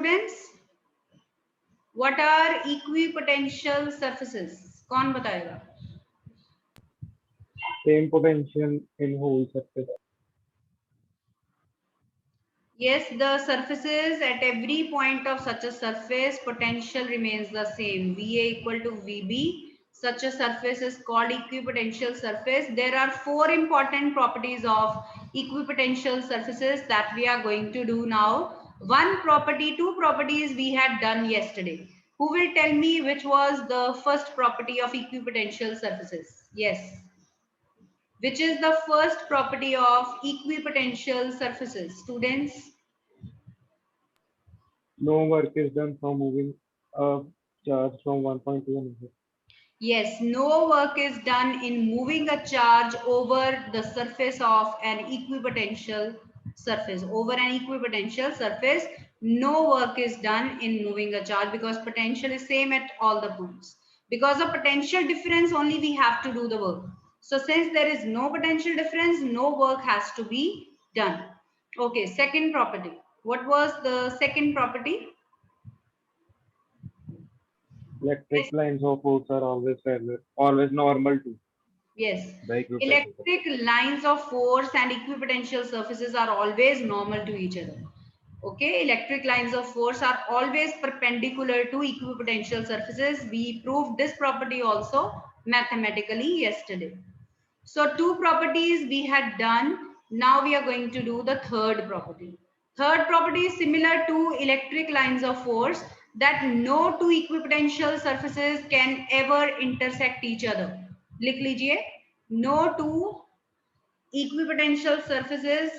students? What are equipotential surfaces? कौन बताएगा? Same potential in whole surface. Yes, the surfaces at every point of such a surface, potential remains the same. VA equal to VB. Such a surface is called equipotential surface. There are four important properties of equipotential surfaces that we are going to do now. One property, two properties we had done yesterday. Who will tell me which was the first property of equipotential surfaces? Yes. Which is the first property of equipotential surfaces? Students? No work is done from moving a charge from one point to another. Yes, no work is done in moving a charge over the surface of an equipotential surface. Over an equipotential surface, no work is done in moving a charge because potential is same at all the points. Because of potential difference, only we have to do the work. So since there is no potential difference, no work has to be done. Okay, second property. What was the second property? Electric lines of force are always parallel, always normal to Yes, the equipotential surface. electric lines of force and equipotential surfaces are always normal to each other. Okay, electric lines of force are always perpendicular to equipotential surfaces. We proved this property also mathematically yesterday. So two properties we had done. Now we are going to do the third property. Third property is similar to electric lines of force, that no two equipotential surfaces can ever intersect each other. लिख लीजिए, no two equipotential surfaces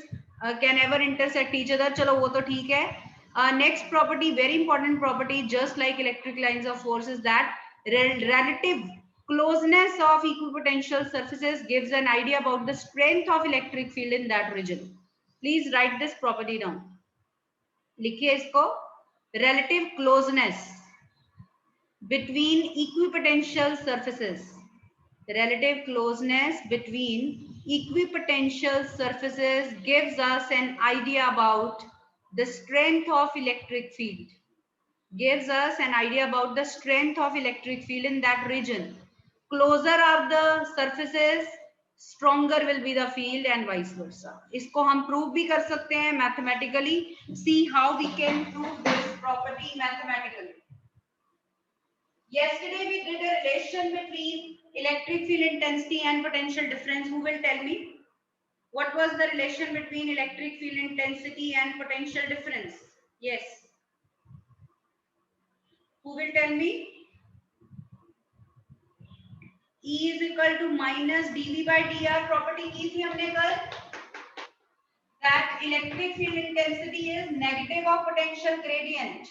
can ever intersect each other. चलो वो तो ठीक है. Next property, very important property, just like electric lines of force, is that relative closeness of equipotential surfaces gives an idea about the strength of electric field in that region. Please write this property down. लिखिए इसको. Relative closeness between equipotential surfaces. Relative closeness between equipotential surfaces gives us an idea about the strength of electric field. Gives us an idea about the strength of electric field in that region. Closer are the surfaces, stronger will be the field and vice versa. इसको हम prove भी कर सकते हैं mathematically. See how we can prove this property mathematically. Yesterday we did a relation between electric field intensity and potential difference. Who will tell me? What was the relation between electric field intensity and potential difference? Yes. Who will tell me? E is equal to minus dV by dr property की थी हमने कल. That electric field intensity is negative of potential gradient.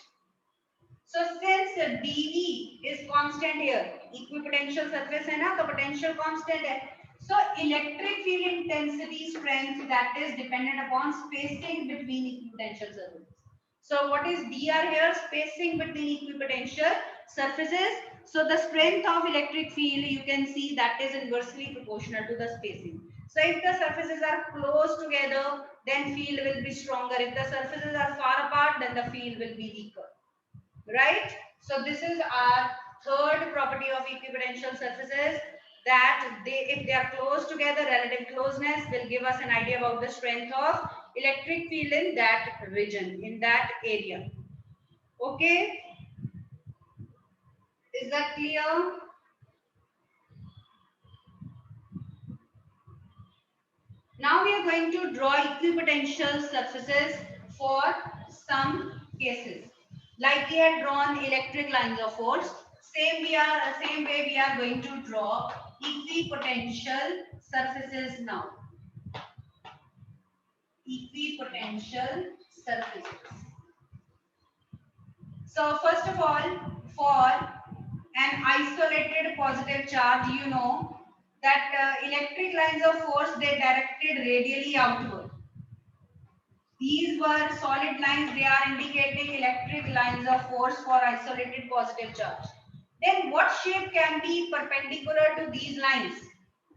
So since dV is constant here, equipotential surface है ना, तो potential constant है. So electric field intensity strength that is dependent upon spacing between equipotential surfaces. So what is dr here? Spacing between equipotential surfaces. So the strength of electric field, you can see that is inversely proportional to the spacing. So if the surfaces are close together, then field will be stronger. If the surfaces are far apart, then the field will be weaker. Right? So this is our third property of equipotential surfaces, that if they are close together, relative closeness will give us an idea about the strength of electric field in that region, in that area. Okay? Is that clear? Now we are going to draw equipotential surfaces for some cases. Like we had drawn electric lines of force, same way we are going to draw equipotential surfaces now. Equipotential surfaces. So first of all, for an isolated positive charge, you know that electric lines of force, they directed radially outward. These were solid lines, they are indicating electric lines of force for isolated positive charge. Then what shape can be perpendicular to these lines?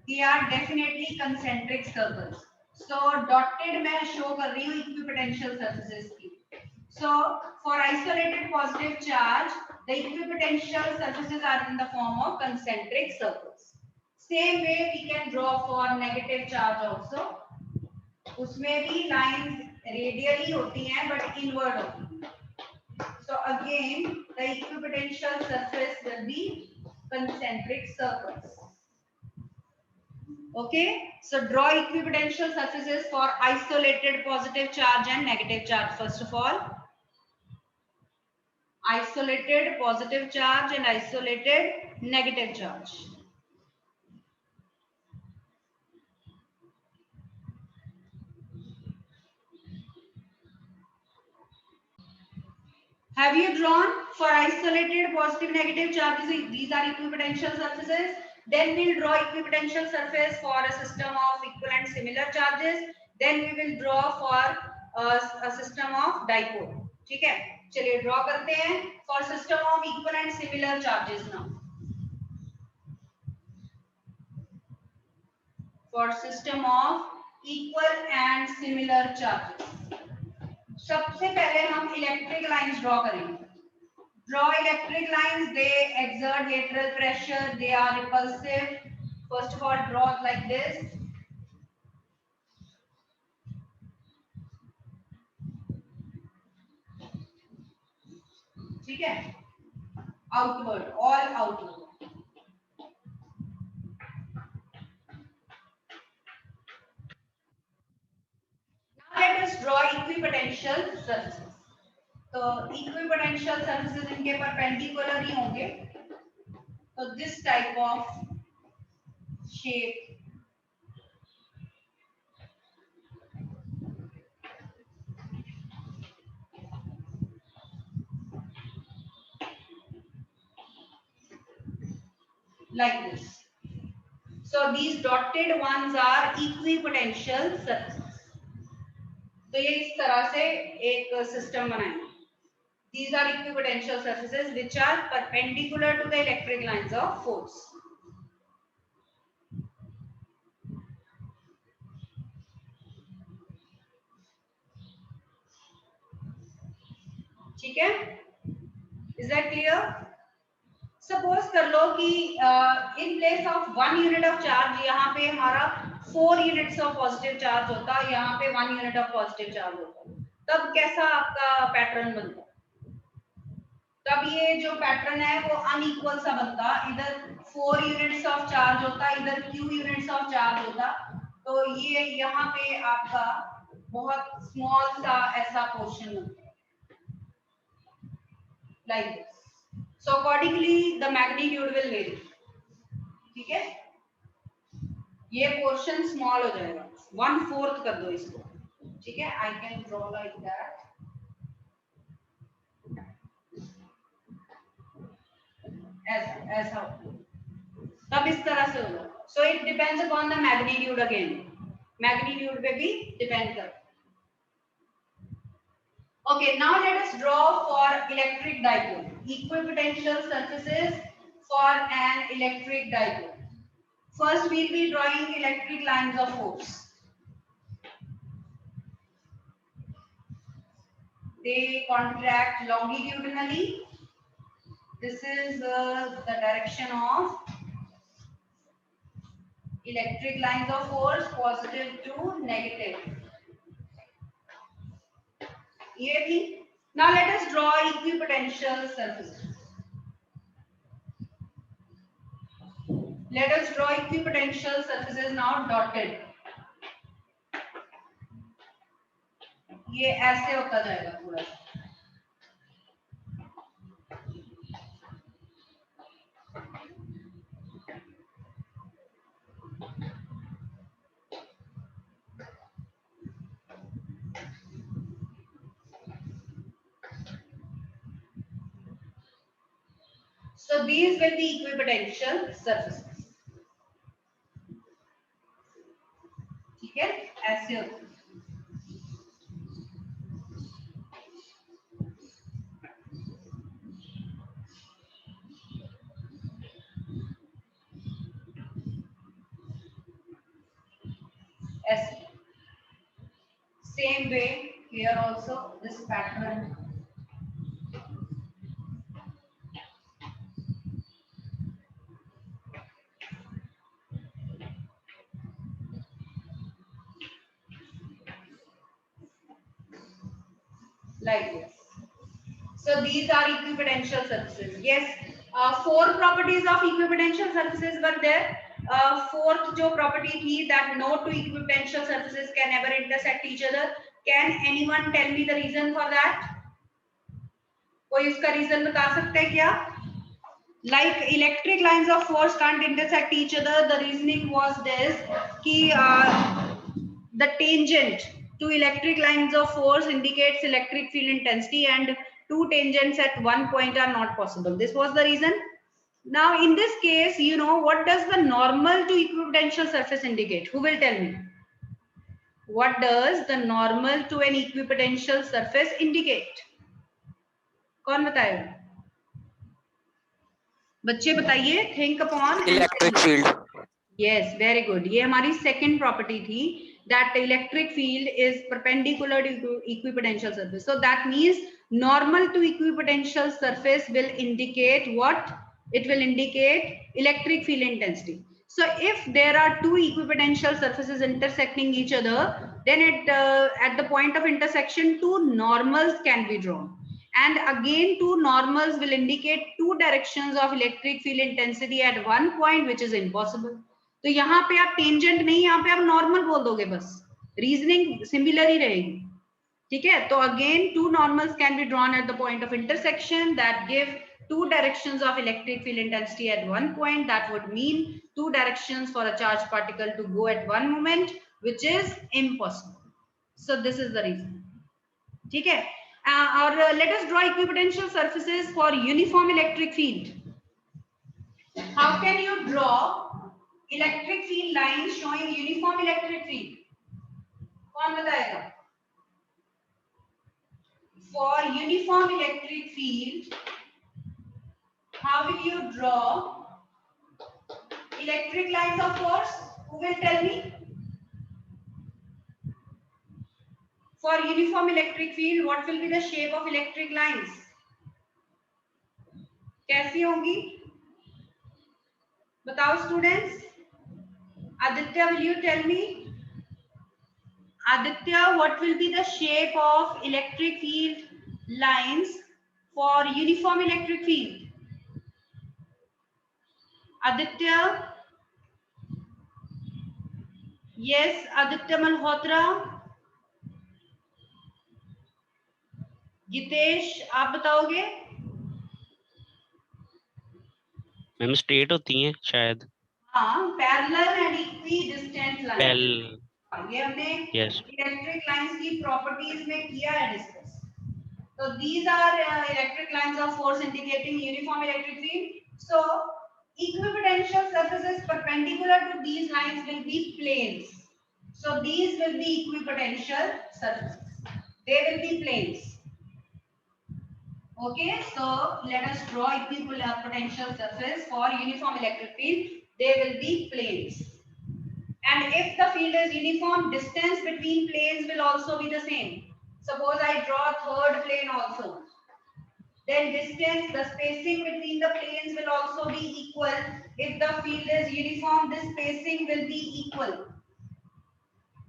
They are definitely concentric circles. So dotted मैं show कर रही हूँ equipotential surfaces की. So for isolated positive charge, the equipotential surfaces are in the form of concentric circles. Same way we can draw for negative charge also. उसमें भी lines radially होती हैं but inward होती हैं. So again, the equipotential surface will be concentric circles. Okay, so draw equipotential surfaces for isolated positive charge and negative charge. First of all, isolated positive charge and isolated negative charge. Have you drawn for isolated positive negative charges? These are equipotential surfaces. Then we'll draw equipotential surface for a system of equal and similar charges. Then we will draw for a system of dipole. ठीक है, चलिए draw करते हैं for system of equal and similar charges now. For system of equal and similar charges. सबसे पहले हम electric lines draw करेंगे. Draw electric lines. They exert lateral pressure. They are repulsive. First of all, draw like this. ठीक है? Outward, all outward. Now let us draw equipotential surfaces. तो equipotential surfaces इनके perpendicular ही होंगे. So this type of shape. Like this. So these dotted ones are equipotential surfaces. तो ये इस तरह से एक सिस्टम बनाएंगे. These are equipotential surfaces which are perpendicular to the electric lines of force. ठीक है? Is that clear? Suppose कर लो कि in place of 1 unit of charge यहाँ पे हमारा 4 units of positive charge होता, यहाँ पे 1 unit of positive charge होता, तब कैसा आपका पैटर्न बनता? तब ये जो पैटर्न है वो अनइक्वल सा बनता. इधर 4 यूनिट्स ऑफ चार्ज होता, इधर q यूनिट्स ऑफ चार्ज होता. तो ये यहाँ पे आपका बहुत स्मॉल सा ऐसा पोर्शन बनता है like this. So accordingly the magnitude will vary. ठीक है, ये पोर्शन स्मॉल हो जाएगा, 1/4 कर दो इसको. ठीक है, I can draw like that. ऐसा तब इस तरह से होगा. So it depends upon the magnitude again. Magnitude पे भी depend करता. Okay, now let us draw for electric dipole. Equipotential surfaces for an electric dipole. First, we will be drawing electric lines of force. They contract longitudinally. This is the direction of electric lines of force, positive to negative. ये भी. Now let us draw equipotential surfaces. Let us draw equipotential surfaces now dotted. ये ऐसे होता जाएगा पूरा. So these will be equipotential surfaces. ठीक है, ऐसे होते हैं. ऐसे. Same way here also this pattern like this. So these are equipotential surfaces. Yes, 4 properties of equipotential surfaces were there. Fourth जो property थी that no two equipotential surfaces can ever intersect each other. Can anyone tell me the reason for that? कोई उसका reason बता सकता है क्या? Like electric lines of force can't intersect each other. The reasoning was this कि the tangent to electric lines of force indicates electric field intensity, and two tangents at one point are not possible. This was the reason. Now in this case, you know, what does the normal to equipotential surface indicate? Who will tell me? What does the normal to an equipotential surface indicate? कौन बताएगा? बच्चे बताइए. Think upon. Electric field. Yes, very good. ये हमारी second property थी that electric field is perpendicular to equipotential surface. So that means normal to equipotential surface will indicate what? It will indicate electric field intensity. So if there are two equipotential surfaces intersecting each other, then at the point of intersection, two normals can be drawn. And again, two normals will indicate two directions of electric field intensity at one point, which is impossible. तो यहाँ पे आप tangent नहीं, यहाँ पे आप normal बोल दोगे, बस रीजनिंग सिमिलर ही रहेगी. ठीक है, तो again two normals can be drawn at the point of intersection that give two directions of electric field intensity at one point. That would mean two directions for a charged particle to go at one moment, which is impossible. So this is the reason. ठीक है, और let us draw equipotential surfaces for uniform electric field. How can you draw electric field lines showing uniform electric field? कौन बताएगा? For uniform electric field, how will you draw electric lines of force? Who will tell me? For uniform electric field, what will be the shape of electric lines? कैसी होंगी? बताओ students. Aditya, will you tell me? Aditya, what will be the shape of electric field lines for uniform electric field? Aditya? Yes, Aditya Malhotra. Gitesh, आप बताओगे? Ma'am straight होती हैं शायद. हाँ, parallel and equidistant lines. ये हमने Yes. Electric lines की properties में किया है discuss. So these are electric lines of force indicating uniform electric field. So equipotential surfaces perpendicular to these lines will be planes. So these will be equipotential surfaces. They will be planes. Okay, so let us draw equipotential surface for uniform electric field. They will be planes. And if the field is uniform, distance between planes will also be the same. Suppose I draw a third plane also. Then distance, the spacing between the planes will also be equal. If the field is uniform, this spacing will be equal.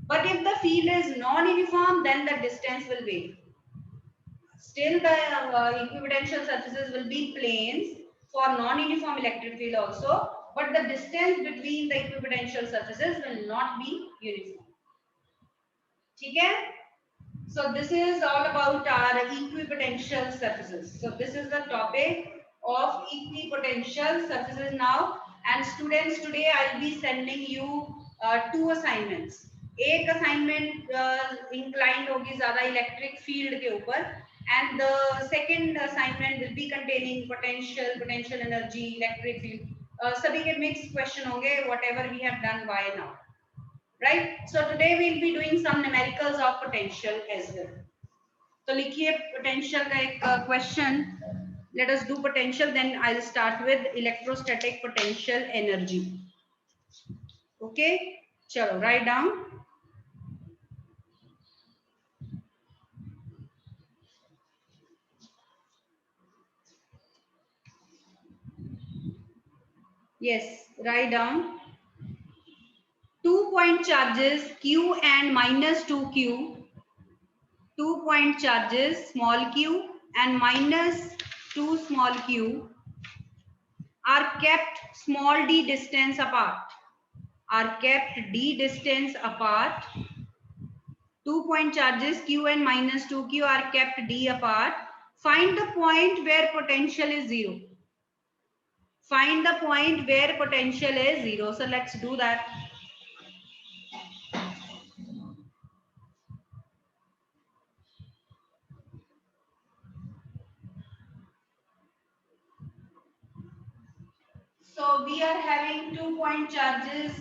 But if the field is non-uniform, then the distance will vary. Still, the equipotential surfaces will be planes for non-uniform electric field also, but the distance between the equipotential surfaces will not be uniform. Okay? So this is all about our equipotential surfaces. So this is the topic of equipotential surfaces now. And students, today I'll be sending you two assignments. एक assignment inclined होगी ज़्यादा electric field के ऊपर, and the second assignment will be containing potential energy, electric field. सभी के mixed question होंगे, whatever we have done by now. Right? So today we'll be doing some numericals of potential as well. तो लिखिए potential का एक question. Let us do potential, then I'll start with electrostatic potential energy. Okay? चलो, write down. Yes, write down. 2 point charges Q and minus 2Q. 2 point charges small q and minus 2 small q are kept small d distance apart. Are kept d distance apart. 2 point charges q and minus 2q are kept d apart. Find the point where potential is 0. Find the point where potential is 0. So let's do that. So we are having 2 point charges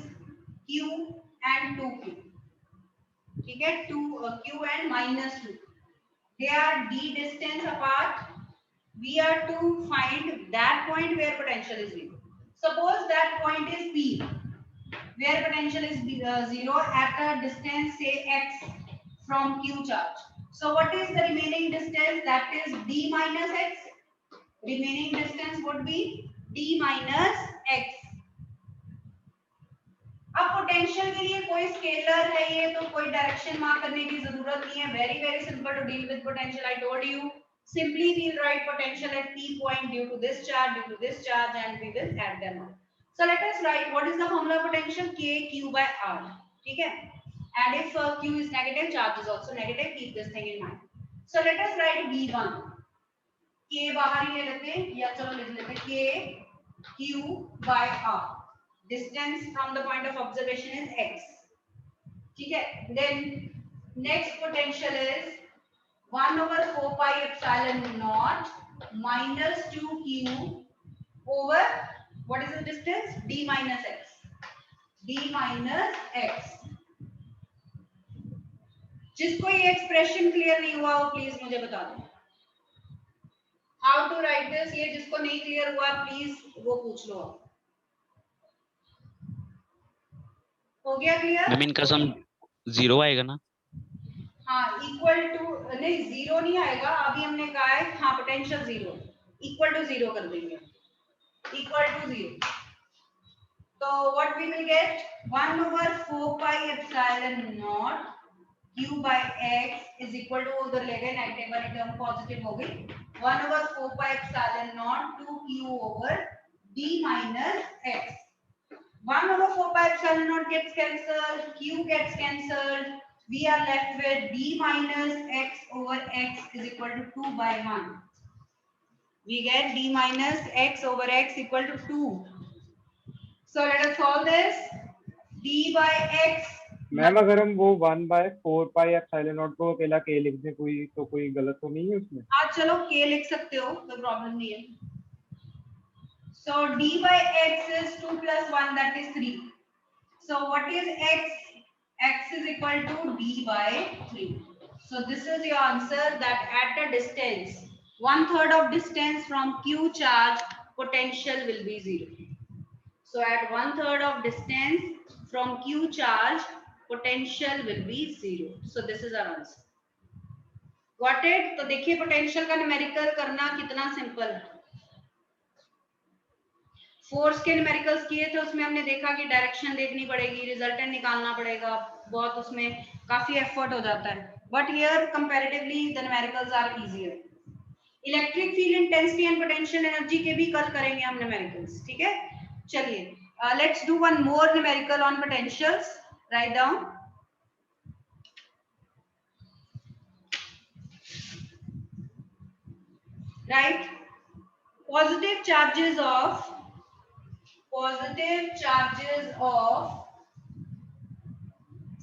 q and 2q. ठीक है, 2q and minus 2. They are d distance apart. We are to find that point where potential is 0. Suppose that point is P, where potential is 0 at a distance say x from q charge. So what is the remaining distance? That is d minus x. Remaining distance would be d minus x. अब potential के लिए कोई scalar है ये, तो कोई direction mark करने की जरूरत नहीं है. Very simple to deal with potential. I told you simply we'll write potential at p point due to this charge and we will add them up. So let us write what is the formula of potential. K q by r. ठीक है, and if q is negative, charge is also negative. Keep this thing in mind. So let us write v1. k बाहर ही ले लेते हैं, या चलो लिख लेते हैं k q by r. Distance from the point of observation is x. ठीक है, then next potential is 1 over 4 pi epsilon naught minus 2q over what is the distance? d minus x. d minus x. जिसको ये expression clear नहीं हुआ हो please मुझे बता दो. How to write this. ये जिसको नहीं क्लियर हुआ प्लीज वो पूछ लो. हो गया क्लियर? मैम इनका सम 0 आएगा ना? हाँ, इक्वल टू नहीं, 0 नहीं आएगा. अभी हमने कहा है हाँ पोटेंशियल 0, इक्वल टू 0 कर देंगे. Equal to 0. तो what we will get 1 over 4 pi epsilon naught q by x is equal to, उधर ले गए नेगेटिव वाली टर्म पॉजिटिव हो गई. 1 over 4 pi epsilon naught 2q over d minus x. 1 over 4 pi epsilon naught gets cancelled, q gets cancelled. We are left with d minus x over x is equal to 2 by 1. We get d minus x over x equal to 2. So let us solve this. d by x. Ma'am अगर हम वो 1 by 4 pi epsilon naught को अकेला k लिख दें कोई, तो कोई गलत तो नहीं है उसमें? हाँ चलो k लिख सकते हो, कोई प्रॉब्लम नहीं है. So d by x is 2 plus 1, that is 3. So what is x? X is equal to d by 3. So this is your answer, that at a distance 1/3 of distance from q charge potential will be 0. So at 1/3 of distance from q charge potential will be 0. So this is our answer. Got it? तो देखिए potential का numerical करना कितना simple है. Force के numericals किए थे, उसमें हमने देखा कि डायरेक्शन देखनी पड़ेगी, रिजल्टेंट निकालना पड़ेगा, बहुत उसमें काफी एफर्ट हो जाता है. But here comparatively the numericals are easier. Electric field intensity and potential energy के भी कल करेंगे हम न्यूमेरिकल्स. ठीक है, चलिए let's do one more numerical on potentials. Write down. Right, positive charges of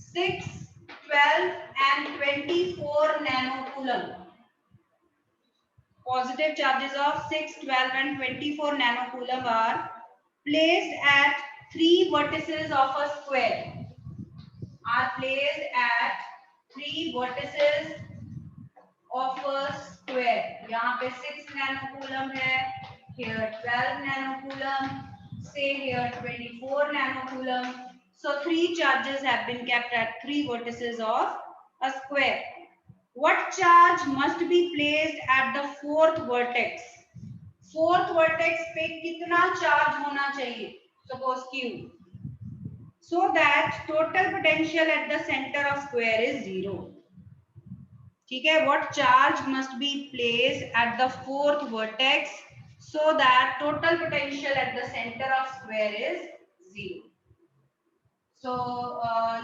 6, 12 and 24 nanocoulomb. Positive charges of 6, 12 and 24 nanocoulomb are placed at 3 vertices of a square. Are placed at 3 vertices of a square. यहाँ पे 6 nanocoulomb है, here 12 nanocoulomb, say here 24 nanocoulomb. So 3 charges have been kept at 3 vertices of a square. What charge must be placed at the 4th vertex? 4th vertex पे कितना charge होना चाहिए? Suppose Q. So that total potential at the center of square is 0. ठीक है, what charge must be placed at the fourth vertex so that total potential at the center of square is 0. So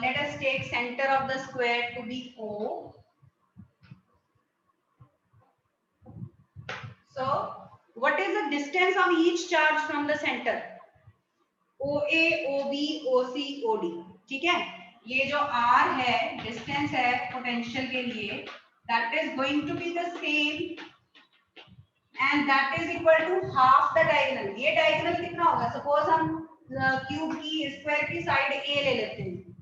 let us take center of the square to be O. So what is the distance of each charge from the center? OA, OB, OC, OD. ठीक है, ये जो R है, distance है potential के लिए, that is going to be the same and that is equal to half the diagonal. ये diagonal कितना होगा? Suppose हम क्यूब की स्क्वायर की साइड A ले लेते हैं,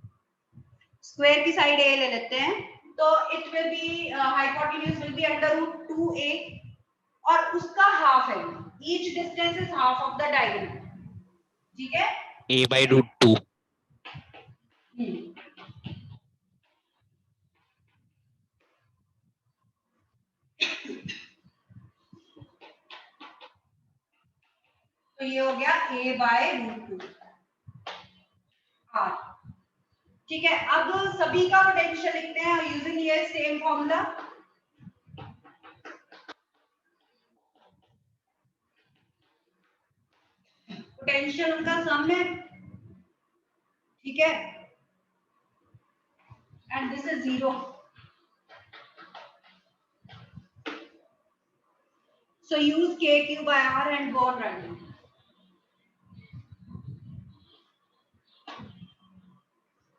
स्क्वायर की साइड A ले लेते हैं, तो it will be hypotenuse will be under root 2A और उसका हाफ है, each distance is half of the diagonal. ठीक है, A by root 2. तो ये हो गया A बाय रूट 2 R. ठीक है, अब सभी का पोटेंशियल लिखते हैं यूजिंग ये सेम फॉर्मूला. पोटेंशियल उनका सम है, ठीक है, and this is 0. So use KQ by R and go on running.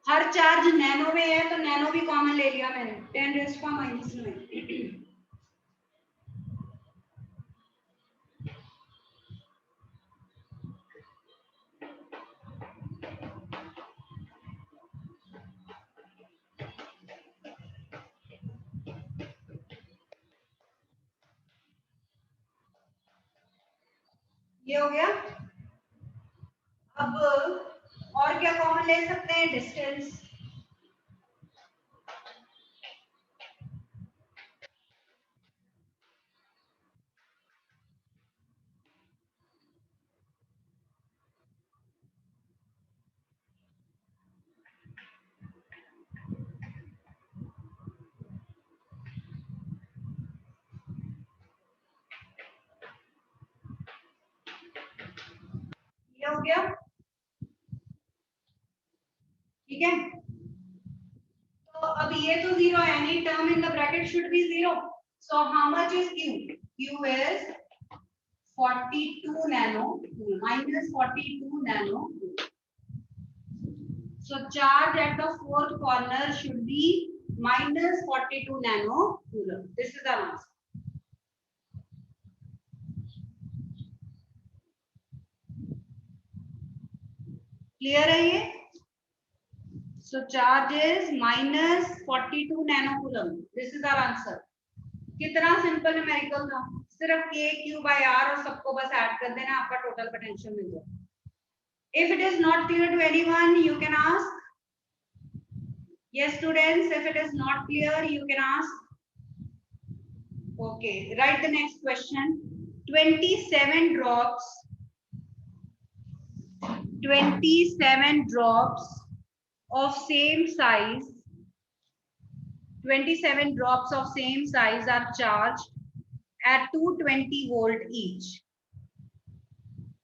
Her charge nano में है तो नैनो भी कॉमन ले लिया मैंने, 10⁻⁹. ये हो गया. अब और क्या कॉमन ले सकते हैं? डिस्टेंस. ये हो गया, ठीक है. तो अब ये तो 0 है, any term in the bracket should be 0. So how much is Q? Q is 42 nano minus 42 nano. So charge at the fourth corner should be minus 42 nano coulomb. This is the answer. Clear है ये? So charge is minus 42 nano coulomb. This is our answer. कितना simple numerical था, सिर्फ K Q by R और सबको बस add कर देना, आपका टोटल पोटेंशियल मिल जाएगा. If it is not clear to anyone, you can ask. Yes, students, if it is not clear, you can ask. Okay, write the next question. 27 drops. 27 drops of same size. 27 drops of same size are charged at 220 volt each.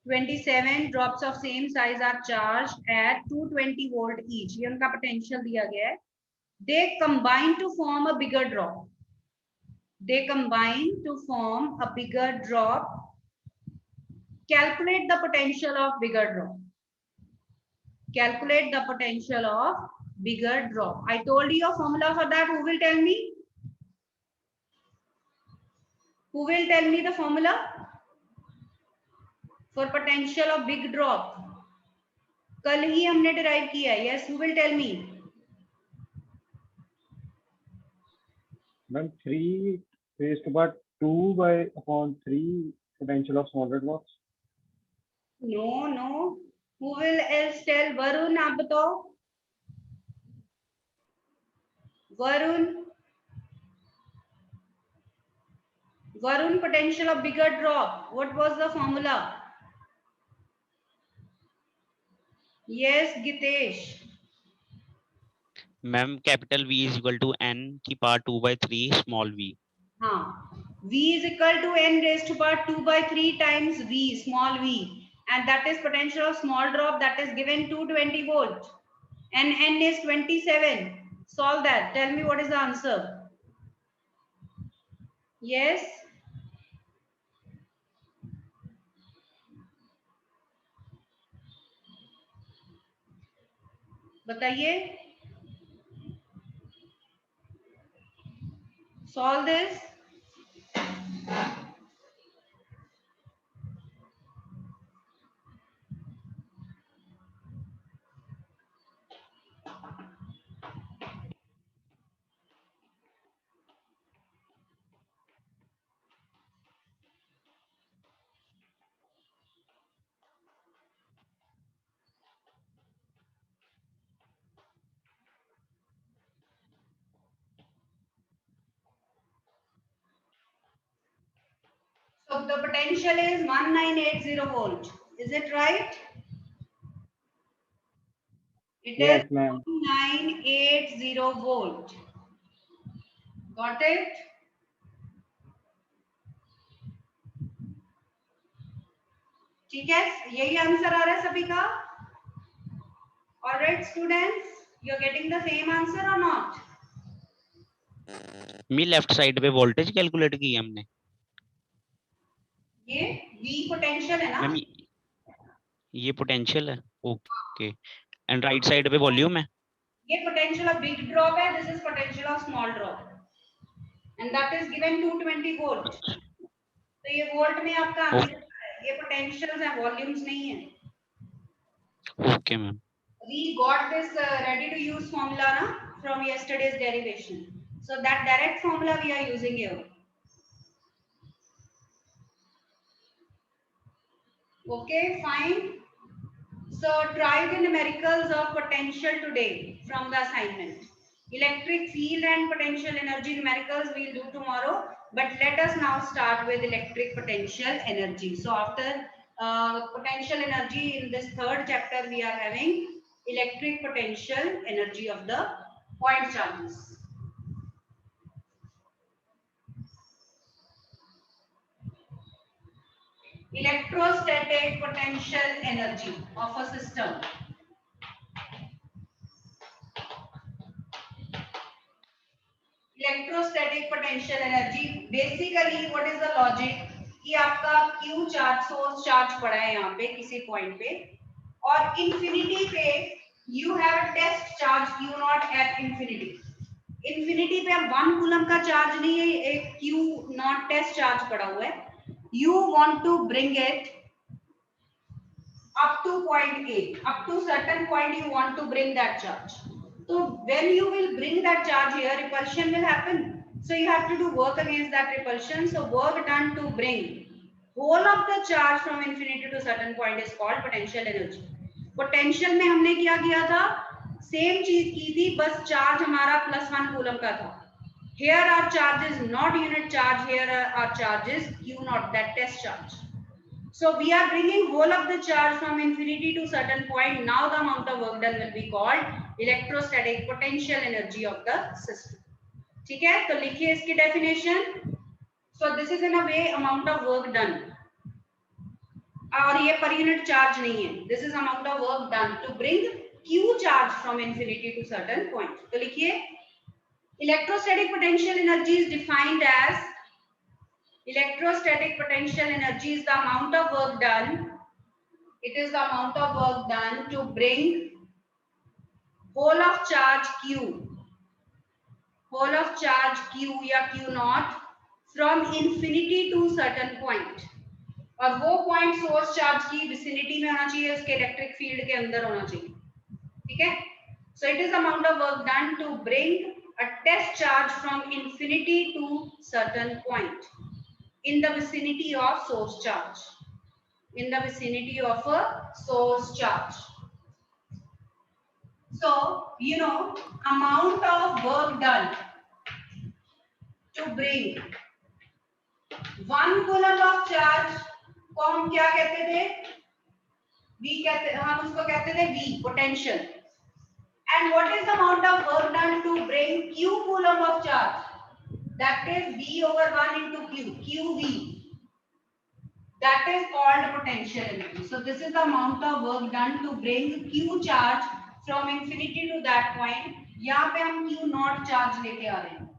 27 drops of same size are charged at 220 volt each. ये उनका potential दिया गया है. They combine to form a bigger drop. They combine to form a bigger drop. Calculate the potential of bigger drop. Calculate the potential of bigger drop. I told you a formula for that. Who will tell me? Who will tell me the formula for potential of big drop? कल ही हमने derive किया. Yes, who will tell me? Ma'am, 3 raised to power 2 by upon 3 potential of smaller drops. No. Who will else tell? Varun, आप बताओ. Varun, potential of bigger drop. What was the formula? Yes, Gitesh. Ma'am capital V is equal to n की power 2/3 small v। हाँ, V is equal to n raised to power 2/3 times V, small v, and that is potential of small drop that is given 220 volt, and n is 27. Solve that. Tell me what is the answer. Yes. बताइए. Solve this. So the potential is 1980 volt. Is it right? It Yes, is ma'am. 1980 volt. Got it? ठीक है, यही answer आ रहा है सभी का. All right, students, you're getting the same answer or not? Me left side पे voltage calculate की है हमने। ये V पोटेंशियल है ना? मैम ये पोटेंशियल है, ओके, एंड राइट साइड पे वॉल्यूम है। ये पोटेंशियल ऑफ बिग ड्रॉप है, this is potential of small drop, and that is given 220 volt. तो ये वोल्ट में आपका आंसर है, ये पोटेंशियल्स हैं, वॉल्यूम्स नहीं है। Okay ma'am. We got this ready to use formula na from yesterday's derivation, so that direct formula we are using here. Okay, fine. So try the numericals of potential today from the assignment. Electric field and potential energy numericals we'll do tomorrow, but let us now start with electric potential energy. So after potential energy, in this third chapter we are having electric potential energy of the point charges. Electrostatic potential energy of a system. Electrostatic potential energy, basically what is the logic कि आपका Q charge, source charge पड़ा है यहाँ पे किसी point पे, और infinity पे you have a test charge Q not at infinity. Infinity पे अब 1 कूलम का चार्ज नहीं है, एक Q नॉट टेस्ट चार्ज पड़ा हुआ है. You want to bring it up to point A, up to certain point you want to bring that charge. So when you will bring that charge here, repulsion will happen. So you have to do work against that repulsion. So work done to bring whole of the charge from infinity to certain point is called potential energy. Potential में हमने क्या किया था, same चीज की थी, बस charge हमारा +1 कूलम का था. Here our charge is not unit charge, here our charge is Q naught, that test charge. So we are bringing whole of the charge from infinity to certain point. Now the amount of work done will be called electrostatic potential energy of the system. ठीक है, तो लिखिए इसकी definition. So this is in a way amount of work done. और ये per unit charge नहीं है. This is amount of work done to bring Q charge from infinity to certain point. तो लिखिए electrostatic potential energy is defined as electrostatic potential energy is the amount of work done. It is the amount of work done to bring whole of charge Q या Q naught from infinity to certain point. और वो point source charge की vicinity में होना चाहिए, उसके electric field के अंदर होना चाहिए. ठीक है, so it is the amount of work done to bring a test charge from infinity to certain point in the vicinity of source charge. In the vicinity of a source charge. So you know, amount of work done to bring 1 coulomb of charge को हम क्या कहते थे, V कहते, हम उसको कहते थे V, potential, And what is the amount of work done to bring q coulomb of charge? That is v over 1 into q, qv. That is called potential energy. So this is the amount of work done to bring q charge from infinity to that point. यहाँ पे हम q naught charge लेके आ रहे हैं,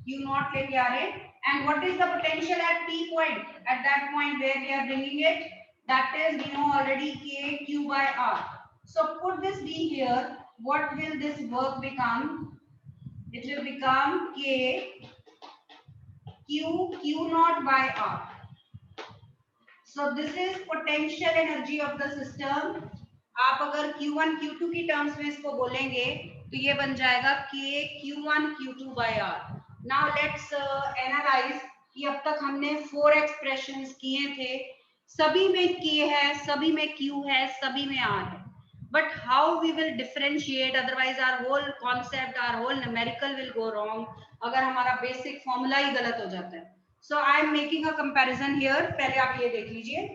q naught लेके आ रहे हैं. And what is the potential at p point? At that point where we are bringing it, that is we know already k q by r. So put this v here. What will this work become? It will become k q naught by r. So this is potential energy of the system. आप अगर Q1 Q2 की terms में इसको बोलेंगे तो ये बन जाएगा K Q1 Q2 by R. Now let's analyze कि अब तक हमने 4 एक्सप्रेशंस किए थे, सभी में K है, सभी में Q है, सभी में R है. But how we will differentiate? Otherwise our whole concept, our whole numerical will go wrong. अगर हमारा basic formula ही गलत हो जाता है. So I am making a comparison here. पहले आप ये देख लीजिए.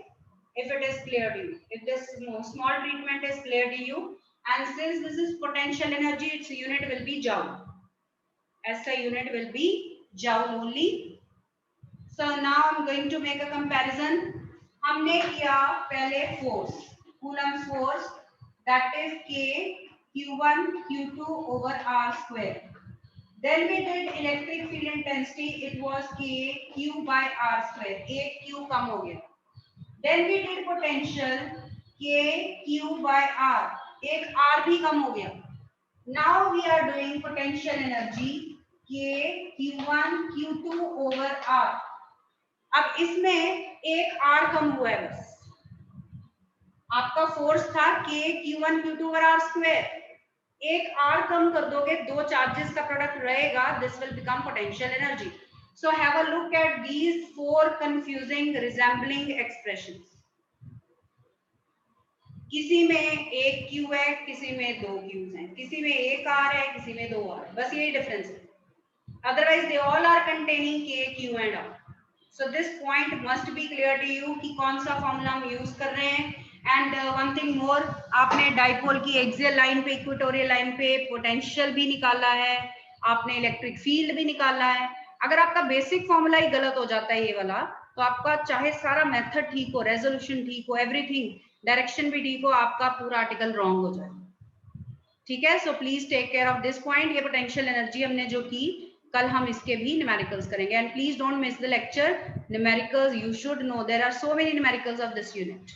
If it is clear to you, if this small treatment is clear to you, and since this is potential energy, its unit will be joule. SI unit will be joule only. So now I'm going to make a comparison. हमने किया पहले force, Coulomb's force, that is K Q1 Q2 over R square. Then we did electric field intensity. It was K Q by R square. एक Q कम हो गया. Then we did potential K Q by R. एक R भी कम हो गया. Now we are doing potential energy K Q1 Q2 over R. अब इसमें एक R कम हुआ है बस. आपका फोर्स था K Q1 Q2 over R square. एक R कम कर दोगे, दो चार्जेस का प्रोडक्ट रहेगा. This will become potential energy. So have a look at these 4 confusing resembling expressions. किसी में एक Q है, किसी में 2 Qs हैं, किसी में एक R है, किसी में 2 R. बस यही डिफरेंस है. Otherwise they all are containing K, Q and R. So this point must be clear to you कि कौन सा फॉर्मूला हम यूज कर रहे हैं. एंड वन थिंग मोर, आपने डाइपोल की एक्सियल लाइन पे, इक्वेटोरियल लाइन पे पोटेंशियल भी निकाला है, आपने इलेक्ट्रिक फील्ड भी निकाला है. अगर आपका बेसिक फॉर्मूला ही गलत हो जाता है ये वाला, तो आपका चाहे सारा मेथड ठीक हो, रेजोल्यूशन ठीक हो, एवरीथिंग, डायरेक्शन भी ठीक हो, आपका पूरा आर्टिकल रॉन्ग हो जाए. ठीक है. So please take care of this point. ये पोटेंशियल एनर्जी हमने जो की, कल हम इसके भी न्यूमेरिकल्स करेंगे. And please don't miss the lecture. Numericals you should know, there are so many numericals of this unit.